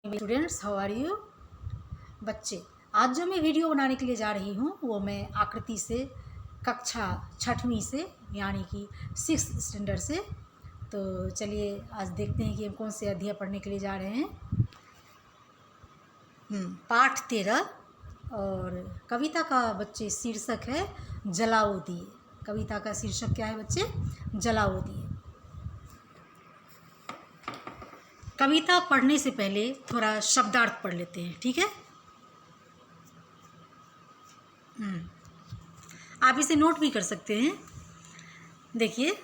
Students, how are you? बच्चे, आज जो मैं वीडियो बनाने के लिए जा रही हूँ वो मैं आकृति से कक्षा 6वीं से यानी कि 6th स्टैंडर्ड से। तो चलिए आज देखते हैं कि हम कौन से अध्याय पढ़ने के लिए जा रहे हैं। पाठ 13 और कविता का बच्चे शीर्षक है जलाओ दिए। कविता का शीर्षक क्या है बच्चे? जलाओ दिए। कविता पढ़ने से पहले थोड़ा शब्दार्थ पढ़ लेते हैं, ठीक है? आप इसे नोट भी कर सकते हैं। देखिए,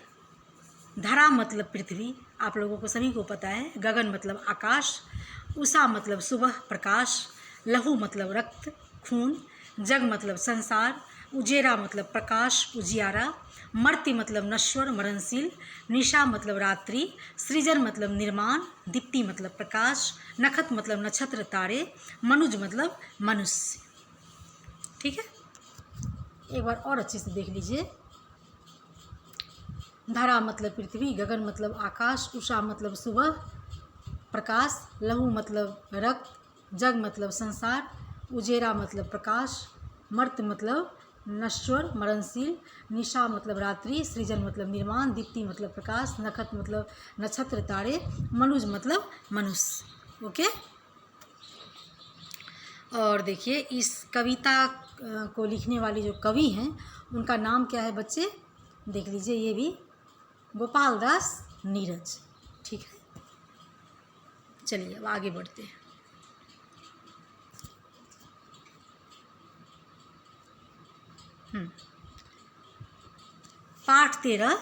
धरा मतलब पृथ्वी, आप लोगों को सभी को पता है। गगन मतलब आकाश, उषा मतलब सुबह प्रकाश, लहू मतलब रक्त खून, जग मतलब संसार, उजेरा मतलब प्रकाश उजियारा, मर्त्य मतलब नश्वर मरणशील, निशा मतलब रात्रि, सृजन मतलब निर्माण, दीप्ति मतलब प्रकाश, नखत मतलब नक्षत्र तारे, मनुज मतलब मनुष्य। ठीक है, एक बार और अच्छे से देख लीजिए। धरा मतलब पृथ्वी, गगन मतलब आकाश, उषा मतलब सुबह प्रकाश, लहू मतलब रक्त, जग मतलब संसार, उजेरा मतलब प्रकाश, मर्त्य मतलब नश्वर मरणशील, निशा मतलब रात्रि, सृजन मतलब निर्माण, दीप्ति मतलब प्रकाश, नखत मतलब नक्षत्र तारे, मनुज मतलब मनुष्य। ओके। और देखिए, इस कविता को लिखने वाले जो कवि हैं उनका नाम क्या है बच्चे? देख लीजिए, ये भी गोपाल दास नीरज। ठीक है, चलिए अब आगे बढ़ते हैं। पाठ 13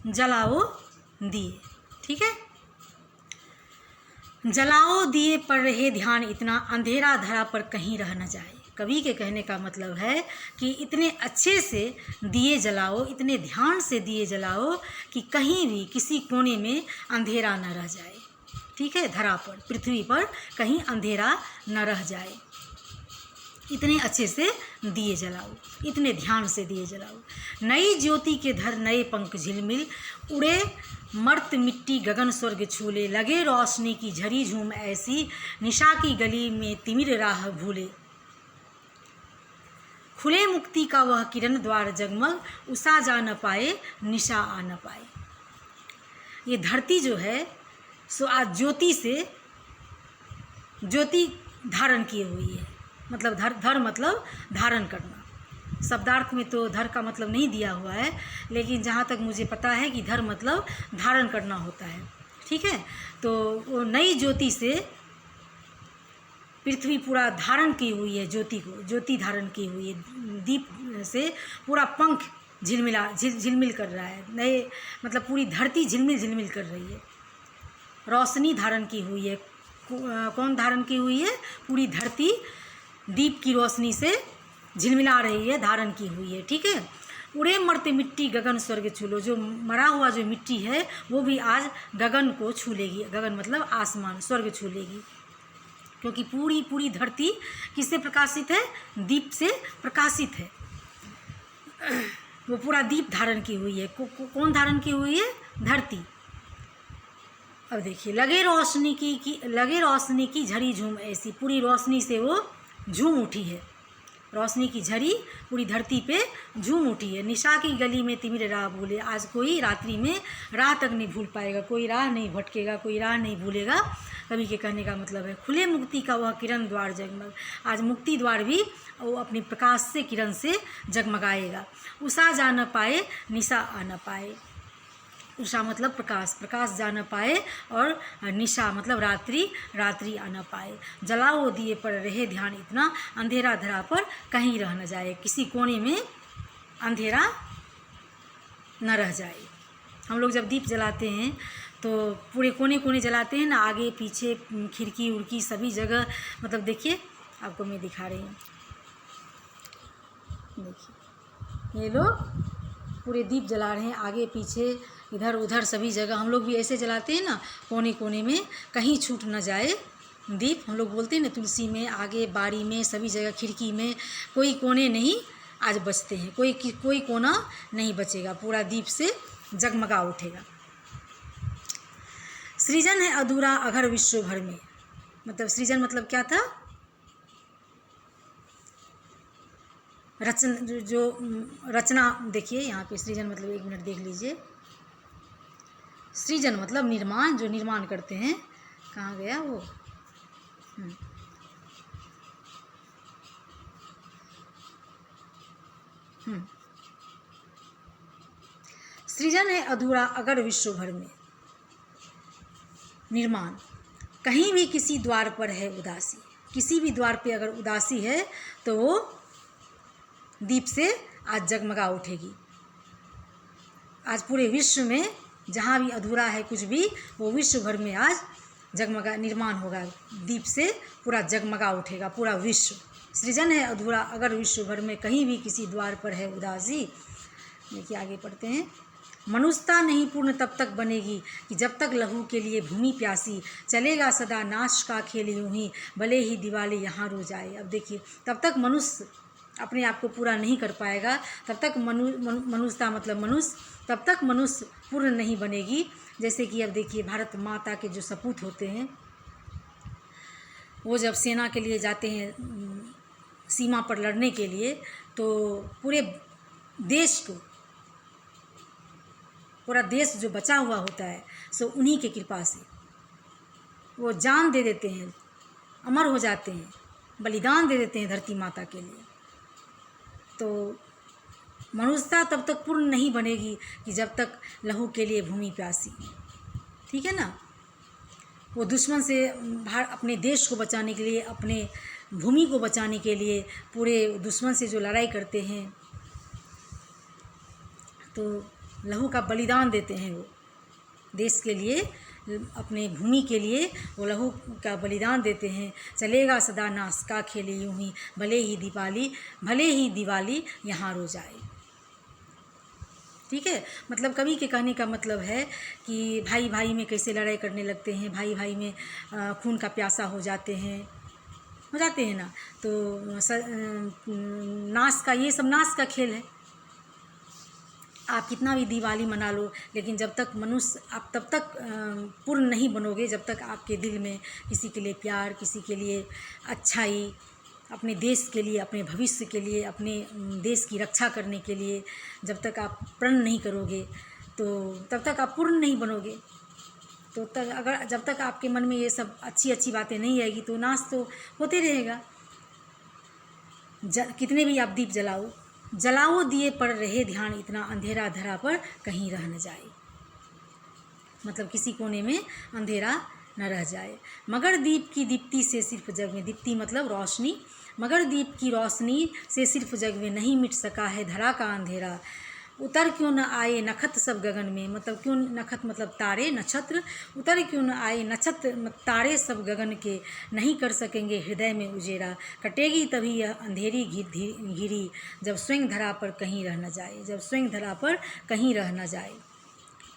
जलाओ दिए। ठीक है, जलाओ दिए पर रहे ध्यान इतना, अंधेरा धरा पर कहीं रह न जाए। कवि के कहने का मतलब है कि इतने अच्छे से दिए जलाओ, इतने ध्यान से दिए जलाओ कि कहीं भी किसी कोने में अंधेरा न रह जाए। ठीक है, धरा पर पृथ्वी पर कहीं अंधेरा न रह जाए। इतने अच्छे से दिए जलाओ, इतने ध्यान से दिए जलाओ। नई ज्योति के धर नए पंख झिलमिल, उड़े मर्त मिट्टी गगन स्वर्ग छूले, लगे रोशनी की झरी झूम ऐसी, निशा की गली में तिमिर राह भूले। खुले मुक्ति का वह किरण द्वार जगमग, उषा जा न पाए निशा आ न पाए। ये धरती जो है सो आज ज्योति से ज्योति धारण किए हुई है। मतलब धर मतलब धारण करना। शब्दार्थ में तो धर का मतलब नहीं दिया हुआ है, लेकिन जहाँ तक मुझे पता है कि धर मतलब धारण करना होता है। ठीक है, तो वो नई ज्योति से पृथ्वी पूरा धारण की हुई है, ज्योति को ज्योति धारण की हुई है। दीप से पूरा पंख झिलमिल कर रहा है। नए मतलब पूरी धरती झिलमिल झिलमिल कर रही है। रोशनी धारण की हुई है। कौन धारण की हुई है? पूरी धरती दीप की रोशनी से झिलमिला रही है, धारण की हुई है। ठीक है, उड़े मरते मिट्टी गगन स्वर्ग छू लो। जो मरा हुआ जो मिट्टी है वो भी आज गगन को छू लेगी। गगन मतलब आसमान, स्वर्ग छू लेगी, क्योंकि पूरी धरती किससे प्रकाशित है? दीप से प्रकाशित है। वो पूरा दीप धारण की हुई है। कौन धारण की हुई है? धरती। अब देखिए, लगे रोशनी की झरी झूम ऐसी, पूरी रोशनी से वो झूम उठी है। रोशनी की झरी पूरी धरती पे झूम उठी है। निशा की गली में तिमिर राह भूले, आज कोई रात्रि में राह तक नहीं भूल पाएगा, कोई राह नहीं भटकेगा, कोई राह नहीं भूलेगा। कवि के कहने का मतलब है खुले मुक्ति का वह किरण द्वार जगमग, आज मुक्ति द्वार भी वो अपने प्रकाश से, किरण से जगमगाएगा। उषा जा न पाए निशा आ न पाए। उषा मतलब प्रकाश, प्रकाश जा न पाए, और निशा मतलब रात्रि, रात्रि आ न पाए। जलाओ दिए पर रहे ध्यान इतना, अंधेरा धरा पर कहीं रह न जाए, किसी कोने में अंधेरा न रह जाए। हम लोग जब दीप जलाते हैं तो पूरे कोने कोने जलाते हैं ना, आगे पीछे खिड़की उड़की सभी जगह। मतलब देखिए, आपको मैं दिखा रही हूँ। देखिए, ये लोग पूरे दीप जला रहे हैं, आगे पीछे इधर उधर सभी जगह। हम लोग भी ऐसे जलाते हैं ना, कोने कोने में, कहीं छूट न जाए दीप। हम लोग बोलते हैं ना, तुलसी में, आगे बारी में, सभी जगह, खिड़की में, कोई कोने नहीं आज बचते हैं। कोई कोना नहीं बचेगा, पूरा दीप से जगमगा उठेगा। सृजन है अधूरा अगर विश्व भर में, मतलब सृजन मतलब क्या था? जो रचना। देखिए यहाँ पे सृजन मतलब, एक मिनट देख लीजिए। सृजन मतलब निर्माण, जो निर्माण करते हैं। कहाँ गया वो? सृजन है अधूरा अगर विश्व भर में, निर्माण कहीं भी किसी द्वार पर है उदासी। किसी भी द्वार पे अगर उदासी है तो वो दीप से आज जगमगा उठेगी। आज पूरे विश्व में जहाँ भी अधूरा है कुछ भी, वो विश्व भर में आज जगमगा निर्माण होगा, दीप से पूरा जगमगा उठेगा पूरा विश्व। सृजन है अधूरा अगर विश्व भर में कहीं भी किसी द्वार पर है उदासी। देखिए आगे पढ़ते हैं। मनुष्यता नहीं पूर्ण तब तक बनेगी कि जब तक लहू के लिए भूमि प्यासी, चलेगा सदा नाश का खेल यूं ही, भले ही दिवाली यहाँ रो जाए। अब देखिए, तब तक मनुष्य अपने आप को पूरा नहीं कर पाएगा, तब तक मनुष्यता मतलब मनुष्य, तब तक मनुष्य पूर्ण नहीं बनेगी। जैसे कि अब देखिए, भारत माता के जो सपूत होते हैं, वो जब सेना के लिए जाते हैं सीमा पर लड़ने के लिए, तो पूरे देश को, पूरा देश जो बचा हुआ होता है सो उन्हीं के कृपा से वो जान दे देते हैं, अमर हो जाते हैं, बलिदान दे देते हैं धरती माता के लिए। तो मनुष्यता तब तक पूर्ण नहीं बनेगी कि जब तक लहू के लिए भूमि प्यासी। ठीक है ना? वो दुश्मन से अपने देश को बचाने के लिए, अपने भूमि को बचाने के लिए पूरे दुश्मन से जो लड़ाई करते हैं, तो लहू का बलिदान देते हैं वो देश के लिए, अपने भूमि के लिए वो लहू का बलिदान देते हैं। चलेगा सदा नाश का खेल यूं ही, भले ही दिवाली यहाँ रो जाए। ठीक है? मतलब कवि के कहने का मतलब है कि भाई भाई में कैसे लड़ाई करने लगते हैं, भाई भाई में खून का प्यासा हो जाते हैं ना। तो नाश का, ये सब नाश का खेल है। आप कितना भी दिवाली मना लो, लेकिन जब तक मनुष्य, आप तब तक पूर्ण नहीं बनोगे जब तक आपके दिल में किसी के लिए प्यार, किसी के लिए अच्छाई, अपने देश के लिए, अपने भविष्य के लिए, अपने देश की रक्षा करने के लिए जब तक आप प्रण नहीं करोगे, तो तब तक आप पूर्ण नहीं बनोगे। तो अगर जब तक आपके मन में ये सब अच्छी अच्छी बातें नहीं आएगी तो नाश तो होते रहेगा। कितने भी आप दीप जलाओ दिए पर रहे ध्यान, इतना अंधेरा धरा पर कहीं रह न जाए। मतलब किसी कोने में अंधेरा न रह जाए। मगर दीप की दीप्ति से सिर्फ जग में, दीप्ति मतलब रोशनी, मगर दीप की रोशनी से सिर्फ जग में नहीं मिट सका है धरा का अंधेरा। उतर क्यों न आए नक्षत्र सब गगन में, मतलब क्यों, नक्षत्र मतलब तारे, नक्षत्र, उतर क्यों न आए नक्षत्र तारे सब गगन के, नहीं कर सकेंगे हृदय में उजेरा। कटेगी तभी यह अंधेरी घिरी, जब स्वयं धरा पर कहीं रह न जाए, जब स्वयं धरा पर कहीं रह न जाए।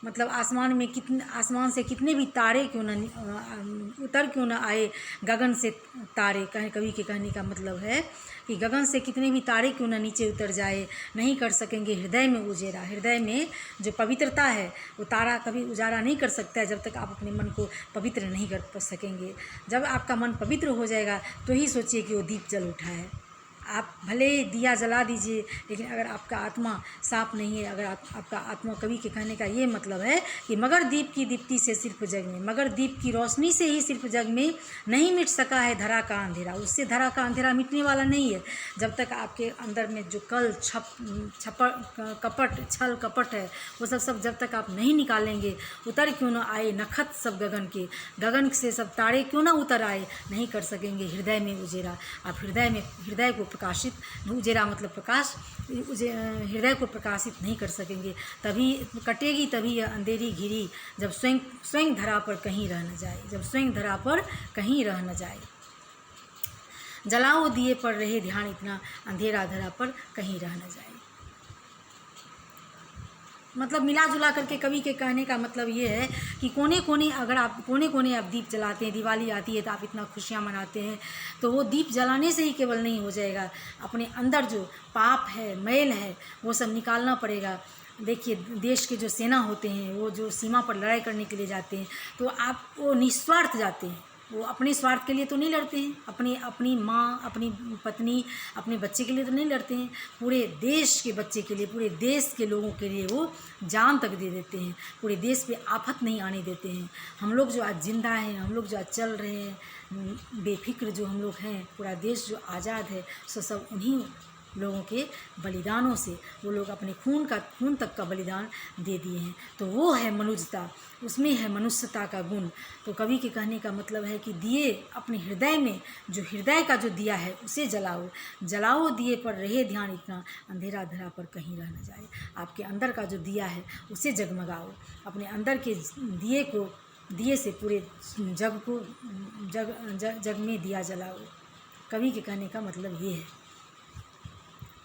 मतलब आसमान से कितने भी तारे क्यों न उतर क्यों न आए गगन से तारे, कवि के कहने का मतलब है कि गगन से कितने भी तारे क्यों न नीचे उतर जाए, नहीं कर सकेंगे हृदय में उजेरा। हृदय में जो पवित्रता है वो तारा कभी उजाला नहीं कर सकता है जब तक आप अपने मन को पवित्र नहीं कर सकेंगे। जब आपका मन पवित्र हो जाएगा तो ही सोचिए कि वो दीप जल उठा है। आप भले दिया जला दीजिए, लेकिन अगर आपका आत्मा साफ नहीं है, अगर आपका आत्मा, कवि के कहने का ये मतलब है कि मगर दीप की दीप्ति से सिर्फ जग में, मगर दीप की रोशनी से ही सिर्फ जग में नहीं मिट सका है धरा का अंधेरा। उससे धरा का अंधेरा मिटने वाला नहीं है जब तक आपके अंदर में जो कपट, छल कपट है, वो सब जब तक आप नहीं निकालेंगे। उतर क्यों न आए नक्षत्र सब गगन के, गगन से सब तारे क्यों ना उतर आए, नहीं कर सकेंगे हृदय में उजेरा। आप हृदय को प्रकाशित, उजेरा मतलब प्रकाश, हृदय को प्रकाशित नहीं कर सकेंगे। तभी कटेगी तभी यह अंधेरी घिरी, जब स्वयं धरा पर कहीं रह न जाए, जब स्वयं धरा पर कहीं रह न जाए। जलाओ दिए पर रहे ध्यान, इतना अंधेरा धरा पर कहीं रह न जाए। मतलब मिला जुला करके कवि के कहने का मतलब ये है कि कोने कोने आप दीप जलाते हैं, दिवाली आती है तो आप इतना खुशियाँ मनाते हैं, तो वो दीप जलाने से ही केवल नहीं हो जाएगा, अपने अंदर जो पाप है, मैल है, वो सब निकालना पड़ेगा। देखिए, देश के जो सेना होते हैं, वो जो सीमा पर लड़ाई करने के लिए जाते हैं, तो आप वो निस्वार्थ जाते हैं, वो अपने स्वार्थ के लिए तो नहीं लड़ते हैं, अपनी माँ, अपनी पत्नी, अपने बच्चे के लिए तो नहीं लड़ते हैं, पूरे देश के बच्चे के लिए, पूरे देश के लोगों के लिए वो जान तक दे देते हैं, पूरे देश पे आफत नहीं आने देते हैं। हम लोग जो आज जिंदा हैं, हम लोग जो आज चल रहे हैं, बेफिक्र जो हम लोग हैं, पूरा देश जो आज़ाद है, सब उन्हीं लोगों के बलिदानों से, वो लोग अपने खून तक का बलिदान दे दिए हैं। तो वो है मनुष्यता, उसमें है मनुष्यता का गुण। तो कवि के कहने का मतलब है कि दिए अपने हृदय में, जो हृदय का जो दिया है उसे जलाओ, जलाओ दिए पर रहे ध्यान इतना, अंधेरा धरा पर कहीं रह न जाए। आपके अंदर का जो दिया है उसे जगमगाओ, अपने अंदर के दिए से पूरे जग में दिया जलाओ। कवि के कहने का मतलब ये है,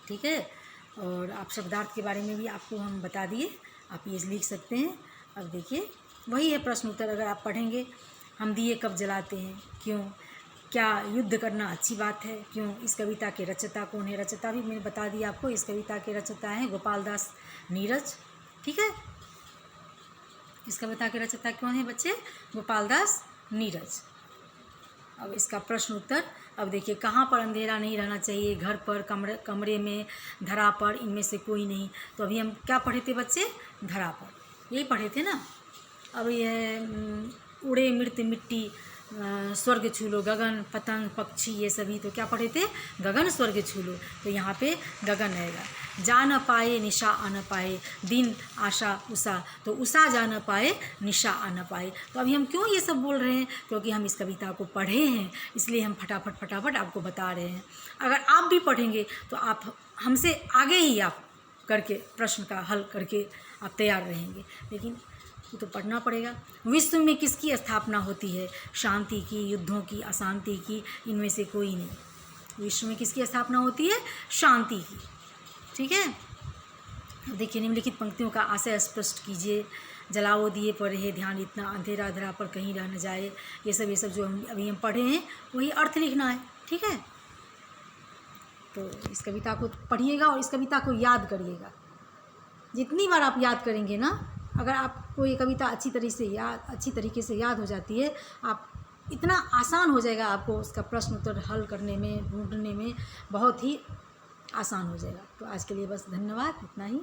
ठीक है। और आप शब्दार्थ के बारे में भी आपको हम बता दिए, आप ये लिख सकते हैं। अब देखिए वही है प्रश्न उत्तर, अगर आप पढ़ेंगे, हम दिए कब जलाते हैं, क्यों, क्या युद्ध करना अच्छी बात है, क्यों, इस कविता के रचयिता कौन है, रचयिता भी मैंने बता दिया आपको, इस कविता के रचयिता हैं गोपाल दास नीरज, ठीक है। इस कविता के रचयिता कौन है बच्चे, गोपाल दास नीरज। अब इसका प्रश्न उत्तर, अब देखिए, कहाँ पर अंधेरा नहीं रहना चाहिए, घर पर, कमरे में, धरा पर, इनमें से कोई नहीं। तो अभी हम क्या पढ़े थे बच्चे, धरा पर, यही पढ़े थे ना। अब यह उड़े मृत मिट्टी, स्वर्ग छू लो, गगन पतंग पक्षी, ये सभी तो क्या पढ़े थे, गगन स्वर्ग छू लो। तो यहाँ पे गगन रहेगा। जा न पाए निशा आ न पाए, दिन आशा उषा, तो उषा जा न पाए निशा आ न पाए। तो अभी हम क्यों ये सब बोल रहे हैं, क्योंकि हम इस कविता को पढ़े हैं, इसलिए हम फटाफट आपको बता रहे हैं। अगर आप भी पढ़ेंगे तो आप हमसे आगे ही आप करके प्रश्न का हल करके आप तैयार रहेंगे, लेकिन वो तो पढ़ना पड़ेगा। विश्व में किसकी स्थापना होती है, शांति की, युद्धों की, अशांति की, इनमें से कोई नहीं। विश्व में किसकी स्थापना होती है, शांति की, ठीक है। देखिए, निम्नलिखित पंक्तियों का आशय स्पष्ट कीजिए। जलाओ दिए पर रहे ध्यान इतना, अंधेरा धरा पर कहीं रह न जाए। ये सब जो अभी हम पढ़े हैं वही अर्थ लिखना है, ठीक है। तो इस कविता को पढ़िएगा और इस कविता को याद करिएगा। जितनी बार आप याद करेंगे ना, अगर आपको ये कविता अच्छी तरीके से याद हो जाती है, आप इतना आसान हो जाएगा, आपको उसका प्रश्न उत्तर हल करने में, ढूंढने में बहुत ही आसान हो जाएगा। तो आज के लिए बस धन्यवाद, इतना ही।